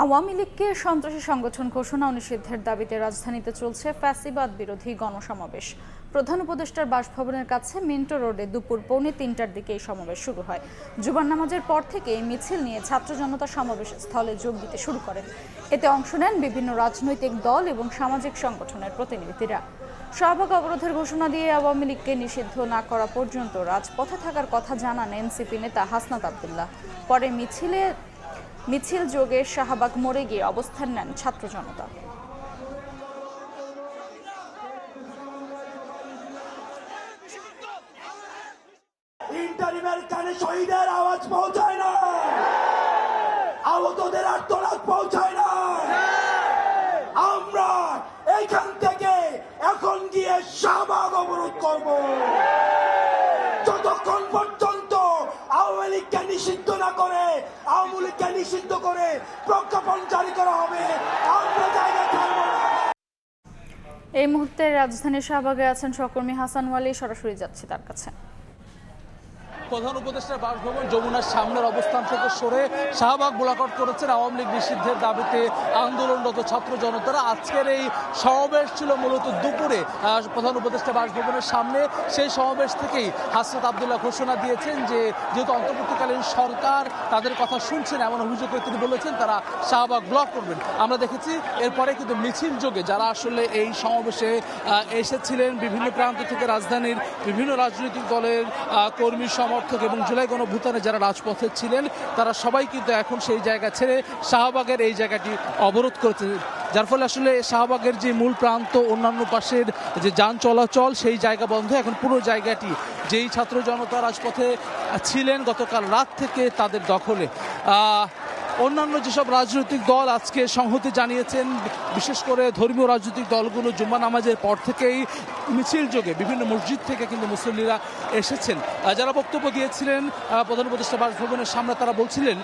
আওয়ামী লীগকে সন্ত্রাসী সংগঠন ঘোষণা ও নিষিদ্ধের দাবিতে রাজধানীতে চলছে ফ্যাসিবাদ বিরোধী গণসমাবেশ। প্রধান উপদেষ্টার বাসভবনের কাছে মিন্টো রোডে দুপুর 2:45টার দিকে এই সমাবেশ শুরু হয়। জুমার নামাজের পর থেকে এই মিছিল নিয়ে ছাত্র জনতা সমাবেশ স্থলে যোগ দিতে শুরু করেন। এতে অংশ নেন বিভিন্ন রাজনৈতিক দল এবং সামাজিক সংগঠনের প্রতিনিধিরা। শাহবাগ অবরোধের ঘোষণা দিয়ে আওয়ামী লীগকে নিষিদ্ধ না করা পর্যন্ত রাজপথে থাকার কথা জানান এনসিপি নেতা হাসনাত আবদুল্লাহ। পরে মিছিল যোগে শাহবাগ মোড়ে গিয়ে অবস্থান নেন ছাত্র জনতা। ইন্টারিমের কানে শহীদের আওয়াজ পৌঁছায় না, আহতদের আর্তনাদ পৌঁছায় না। আমরা এখান থেকে এখন গিয়ে শাহবাগ অবরোধ করব, যতক্ষণ পর্যন্ত আওয়ামী লীগকে নিষিদ্ধ না করে, আওয়ামী লীগকে নিষিদ্ধ করে প্রজ্ঞাপন জারি করা হবে, আমরা জায়গা ছাড়ব না। এই মুহূর্তে রাজধানীর শাহবাগে আছেন সহকর্মী হাসান ওয়ালি, সরাসরি যাচ্ছি তার কাছে। প্রধান উপদেষ্টার বাসভবন যমুনার সামনের অবস্থান থেকে সরে শাহবাগ বোলাকট করেছেন আওয়ামী লীগ নিষিদ্ধের দাবিতে আন্দোলনরত ছাত্র জনতারা। আজকের এই সমাবেশ ছিল মূলত দুপুরে প্রধান উপদেষ্টা বাসভবনের সামনে। সেই সমাবেশ থেকেই হাসনাত আবদুল্লাহ ঘোষণা দিয়েছেন যে যেহেতু অন্তর্বর্তীকালীন সরকার তাদের কথা শুনছেন এমন অভিযোগ করে তিনি বলেছেন তারা শাহবাগ ব্লক করবেন। আমরা দেখেছি এরপরে কিন্তু মিছিল যোগে যারা আসলে এই সমাবেশে এসেছিলেন বিভিন্ন প্রান্ত থেকে, রাজধানীর বিভিন্ন রাজনৈতিক দলের কর্মী সমর্থক এবং জুলাই গণঅভ্যুত্থানে যারা রাজপথে ছিলেন তারা সবাই কিন্তু এখন সেই জায়গা ছেড়ে শাহবাগের এই জায়গাটি অবরোধ করেছে, যার ফলে আসলে শাহবাগের যে মূল প্রান্ত অন্যান্য পাশের যে যান চলাচল সেই জায়গা বন্ধ। এখন পুরো জায়গাটি যেই ছাত্র জনতা রাজপথে ছিলেন গতকাল রাত থেকে তাদের দখলে। অন্যান্য যেসব রাজনৈতিক দল আজকে সংহতি জানিয়েছেন, বিশেষ করে ধর্মীয় রাজনৈতিক দলগুলো জুম্মা নামাজের পর থেকেই মিছিল যোগে বিভিন্ন মসজিদ থেকে কিন্তু মুসল্লিরা এসেছেন। যারা বক্তব্য দিয়েছিলেন প্রধান উপদেষ্টা বাসভবনের সামনে তারা বলছিলেন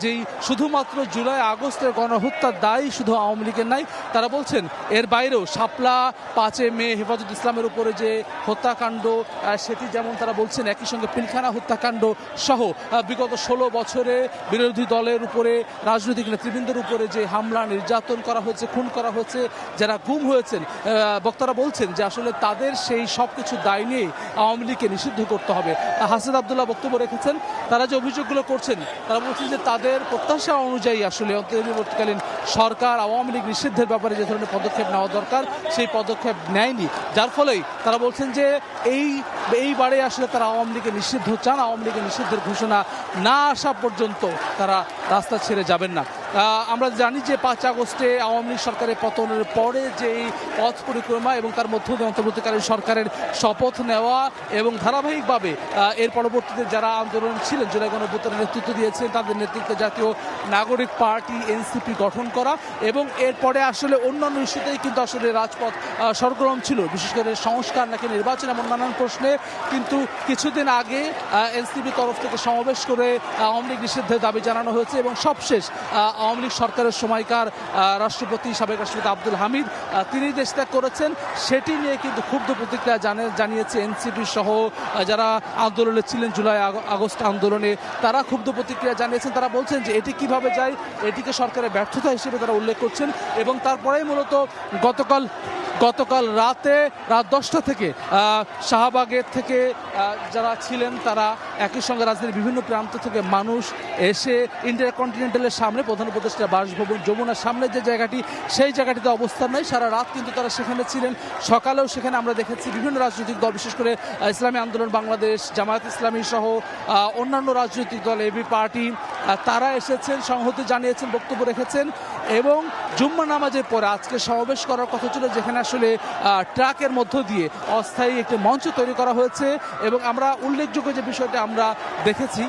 যেই শুধুমাত্র জুলাই আগস্টের গণহত্যার দায় শুধু আওয়ামী লীগের নাই, তারা বলছেন এর বাইরেও শাপলা 5 মে হেফাজত ইসলামের উপরে যে হত্যাকাণ্ড সেটি যেমন তারা বলছেন, একই সঙ্গে পিলখানা হত্যাকাণ্ড সহ বিগত 16 বছরে বিরোধী দলের উপরে রাজনৈতিক নেতৃবৃন্দের উপরে যে হামলা নির্যাতন করা হয়েছে, খুন করা হয়েছে, যারা গুম হয়েছেন, বক্তারা বলছেন যে আসলে তাদের সেই সব কিছু দায় নিয়ে আওয়ামী লীগকে নিষিদ্ধ করতে হবে। হাসনাত আবদুল্লাহ বক্তব্য রেখেছেন, তারা যে অভিযোগগুলো করছেন তারা বলছেন যে তাদের প্রত্যাশা অনুযায়ী আসলে অন্তর্বর্তীকালীন সরকার আওয়ামী লীগ নিষিদ্ধের ব্যাপারে যে ধরনের পদক্ষেপ নেওয়া দরকার সেই পদক্ষেপ নেয়নি, যার ফলেই তারা বলছেন যে এইবারে আসলে তারা আওয়ামী লীগের নিষিদ্ধ চান, আওয়ামী লীগের নিষিদ্ধের ঘোষণা না আসা পর্যন্ত তারা রাস্তা ছেড়ে যাবেন না। আমরা জানি যে 5 আগস্টে আওয়ামী লীগ সরকারের পতনের পরে যেই পথ পরিক্রমা এবং তার মধ্য দিয়ে অন্তর্বর্তীকালীন সরকারের শপথ নেওয়া এবং ধারাবাহিকভাবে এর পরবর্তীতে যারা আন্দোলন ছিলেন জুলাই গণঅভ্যুত্থানের নেতৃত্ব দিয়েছেন তাদের নেতৃত্বে জাতীয় নাগরিক পার্টি এনসিপি গঠন করা এবং এরপরে আসলে অন্যান্য ইস্যুতেই কিন্তু আসলে রাজপথ সরগরম ছিল, বিশেষ করে সংস্কার নাকি নির্বাচন এমন নানান প্রশ্নে। কিন্তু কিছুদিন আগে এনসিপি তরফ থেকে সমাবেশ করে আওয়ামী লীগ নিষিদ্ধের দাবি জানানো হয়েছে এবং সবশেষ আওয়ামী লীগ সরকারের সময়কার সাবেক রাষ্ট্রপতি আব্দুল হামিদ তিনি দেশ ত্যাগ করেছেন, সেটি নিয়ে কিন্তু ক্ষুব্ধ প্রতিক্রিয়া জানিয়েছে এনসিপি সহ যারা আন্দোলনে ছিলেন জুলাই আগস্ট আন্দোলনে, তারা ক্ষুব্ধ প্রতিক্রিয়া জানিয়েছেন। তারা বলছেন যে এটি কিভাবে যায়, এটিকে সরকারের ব্যর্থতা হিসেবে তারা উল্লেখ করছেন এবং তারপরেই মূলত গতকাল রাত 10টা থেকে শাহবাগের থেকে যারা ছিলেন তারা একই সঙ্গে রাজধানীর বিভিন্ন প্রান্ত থেকে মানুষ এসে ইন্টারকন্টিনেন্টালের সামনে প্রধান উপদেষ্টা বাসভবন যমুনার সামনে যে জায়গাটি সেই জায়গাটিতে অবস্থান নেই, সারা রাত কিন্তু তারা সেখানে ছিলেন। সকালেও সেখানে আমরা দেখেছি বিভিন্ন রাজনৈতিক দল, বিশেষ করে ইসলামী আন্দোলন বাংলাদেশ, জামায়াত ইসলামী সহ অন্যান্য রাজনৈতিক দল, এবি পার্টি, তারা এসেছেন, সংহতি জানিয়েছেন, বক্তব্য রেখেছেন এবং জুম্মা নামাজের পরে আজকে সমাবেশ করার কথা ছিল যেখানে আসলে ট্রাকের মধ্য দিয়ে অস্থায়ী একটি মঞ্চ তৈরি করা হয়েছে এবং আমরা উল্লেখযোগ্য যে বিষয়টা আমরা দেখেছি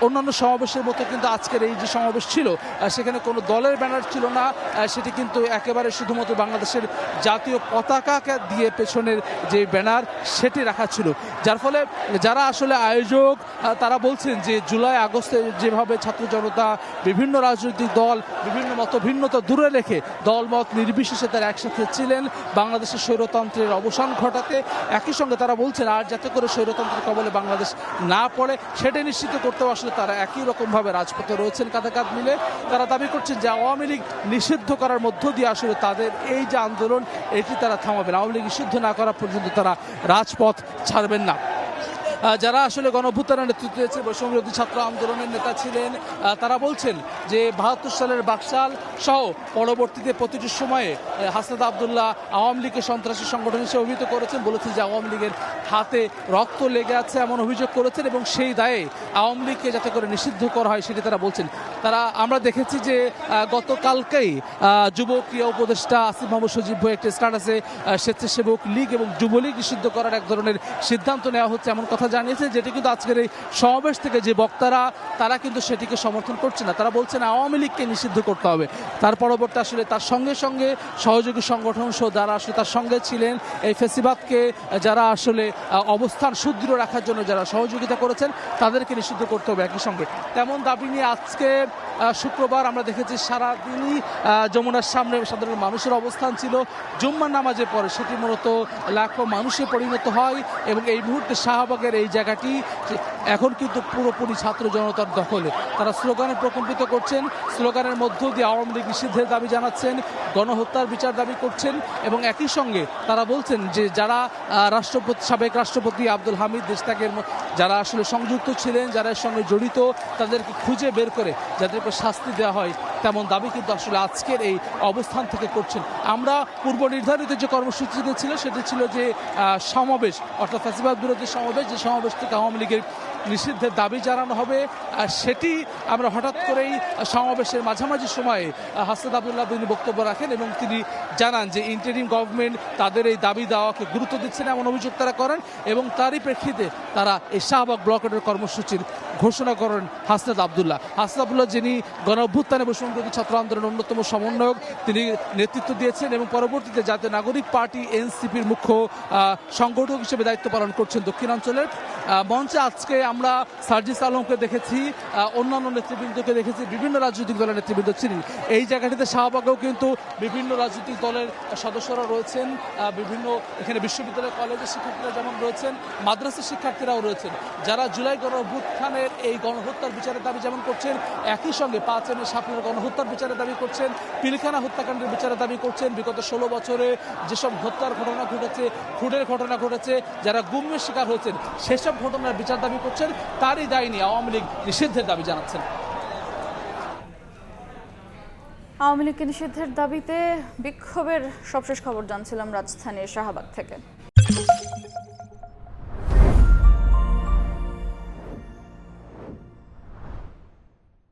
অন্যান্য সমাবেশের মতো কিন্তু আজকের এই যে সমাবেশ ছিল সেখানে কোনো দলের ব্যানার ছিল না, সেটি কিন্তু একেবারে শুধুমাত্র বাংলাদেশের জাতীয় পতাকাকে দিয়ে পেছনের যে ব্যানার সেটি রাখা ছিল, যার ফলে যারা আসলে আয়োজক তারা বলছেন যে জুলাই আগস্টে যেভাবে ছাত্র জনতা বিভিন্ন রাজনৈতিক দল বিভিন্ন মতভিন্নতা দূরে রেখে দলমত নির্বিশেষে তারা একসাথে ছিলেন বাংলাদেশের স্বৈরতন্ত্রের অবসান ঘটাতে। একই সঙ্গে তারা বলছেন আর যাতে করে স্বৈরতন্ত্রের কবলে বাংলাদেশ না পড়ে সেটা নিশ্চিত করতেও আসলে তারা একই রকমভাবে রাজপথে রয়েছেন কাঁধে কাঁধ মিলে। তারা দাবি করছেন যে আওয়ামী লীগ নিষিদ্ধ করার মধ্য দিয়ে আসলে তাদের এই যে আন্দোলন এটি তারা থামাবেন, আওয়ামী লীগ নিষিদ্ধ না করা পর্যন্ত তারা রাজপথ ছাড়বেন না। যারা আসলে গণঅভ্যুত্থানের নেতৃত্ব দিয়েছে, বৈষম্যবিরোধী ছাত্র আন্দোলনের নেতা ছিলেন, তারা বলছেন যে ৭২ সালের বাকশাল সহ পরবর্তীতে প্রতিটি সময়ে হাসনাত আবদুল্লাহ আওয়ামী লীগকে সন্ত্রাসী সংগঠন হিসেবে অভিহিত করেছেন, বলেছেন যে আওয়ামী লীগের হাতে রক্ত লেগে আছে এমন অভিযোগ করেছেন এবং সেই দায়ে আওয়ামী লীগকে যাতে করে নিষিদ্ধ করা হয় সেটি তারা বলছেন। আমরা দেখেছি যে গতকালকেই যুব ক্রিয়া উপদেষ্টা আসিফ মাহমুদ সজীব ভাই একটি স্ট্যাটাসে স্বেচ্ছাসেবক লীগ এবং যুবলীগ নিষিদ্ধ করার এক ধরনের সিদ্ধান্ত নেওয়া হচ্ছে এমন কথা জানিয়েছেন, যেটি কিন্তু আজকের এই সমাবেশ থেকে যে বক্তারা তারা কিন্তু সেটিকে সমর্থন করছে না। তারা বলছেন আওয়ামী লীগকে নিষিদ্ধ করতে হবে। তার পরবর্তী আসলে তার সঙ্গে সঙ্গে সহযোগী সংগঠন সহ যারা আসলে তার সঙ্গে ছিলেন, এই ফেসিবাদকে যারা আসলে অবস্থান সুদৃঢ় রাখার জন্য যারা সহযোগিতা করেছেন তাদেরকে নিষিদ্ধ করতে হবে। একই সঙ্গে তেমন দাবি নিয়ে আজকে শুক্রবার আমরা দেখেছি সারাদিনই যমুনার সামনে সাধারণ মানুষের অবস্থান ছিল। জুম্মার নামাজের পরে সেটি মূলত লাখো মানুষে পরিণত হয় এবং এই মুহূর্তে শাহবাগের এই জায়গাটি এখন কিন্তু পুরোপুরি ছাত্র জনতার দখলে। তারা স্লোগানে প্রকম্পিত করছেন, স্লোগানের মধ্য দিয়ে আওয়ামী লীগ নিষিদ্ধের দাবি জানাচ্ছেন, গণহত্যার বিচার দাবি করছেন এবং একই সঙ্গে তারা বলছেন যে যারা সাবেক রাষ্ট্রপতি আব্দুল হামিদ দেশত্যাগের যারা আসলে সংযুক্ত ছিলেন, যারা এর সঙ্গে জড়িত তাদেরকে খুঁজে বের করে যাদেরকে শাস্তি দেওয়া হয় তেমন দাবি কিন্তু আসলে আজকের এই অবস্থান থেকে করছেন। আমরা পূর্ব নির্ধারিত যে কর্মসূচিতে ছিল সেটি ছিল যে সমাবেশ, অর্থাৎ ফ্যাসিবাদ বিরোধী সমাবেশ, যে সমাবেশ থেকে আওয়ামী লীগের নিষিদ্ধের দাবি জানানো হবে। সেটি আমরা হঠাৎ করেই সমাবেশের মাঝামাঝি সময়ে হাসনাত আবদুল্লাহ তিনি বক্তব্য রাখেন এবং তিনি জানান যে ইন্টারিম গভর্নমেন্ট তাদের এই দাবি দেওয়াকে গুরুত্ব দিচ্ছে না এমন অভিযোগ তারা করেন এবং তারই প্রেক্ষিতে তারা এই শাহবাগ ব্লকেটের কর্মসূচির ঘোষণা করেন হাসনাত আবদুল্লাহ। হাসনাত আবদুল্লাহ যিনি গণঅভ্যুত্থানে বৈষম্যবিরোধী ছাত্র আন্দোলনের অন্যতম সমন্বয়ক, তিনি নেতৃত্ব দিয়েছেন এবং পরবর্তীতে জাতীয় নাগরিক পার্টি এনসিপির মুখ্য সংগঠক হিসেবে দায়িত্ব পালন করছেন দক্ষিণাঞ্চলের। মঞ্চে আজকে আমরা সার্জিস আলমকে দেখেছি, অন্যান্য নেতৃবৃন্দকে দেখেছি, বিভিন্ন রাজনৈতিক দলের নেতৃবৃন্দ ছিলেন। এই জায়গাটিতে শাহবাগেও কিন্তু বিভিন্ন রাজনৈতিক দলের সদস্যরা রয়েছেন, বিভিন্ন এখানে বিশ্ববিদ্যালয় কলেজের শিক্ষার্থীরা যেমন রয়েছেন, মাদ্রাসার শিক্ষার্থীরাও রয়েছেন, যারা জুলাই গণঅভ্যুত্থানের এই গণহত্যার বিচারের দাবি যেমন করছেন, একই সঙ্গে ৫ মে শাপলার গণহত্যার বিচারের দাবি করছেন, পিলখানা হত্যাকাণ্ডের বিচারের দাবি করছেন। বিগত ১৬ বছরে যেসব হত্যার ঘটনা ঘটেছে, খুনের ঘটনা ঘটেছে, যারা গুমের শিকার হয়েছেন সেসব ঘটনার বিচার দাবি করছেন। তারই দায় নিয়ে আওয়ামী লীগ নিষিদ্ধের দাবি জানাচ্ছেন। আওয়ামী লীগকে নিষিদ্ধের দাবিতে বিক্ষোভের সবশেষ খবর জানছিলাম রাজধানীর শাহবাগ থেকে।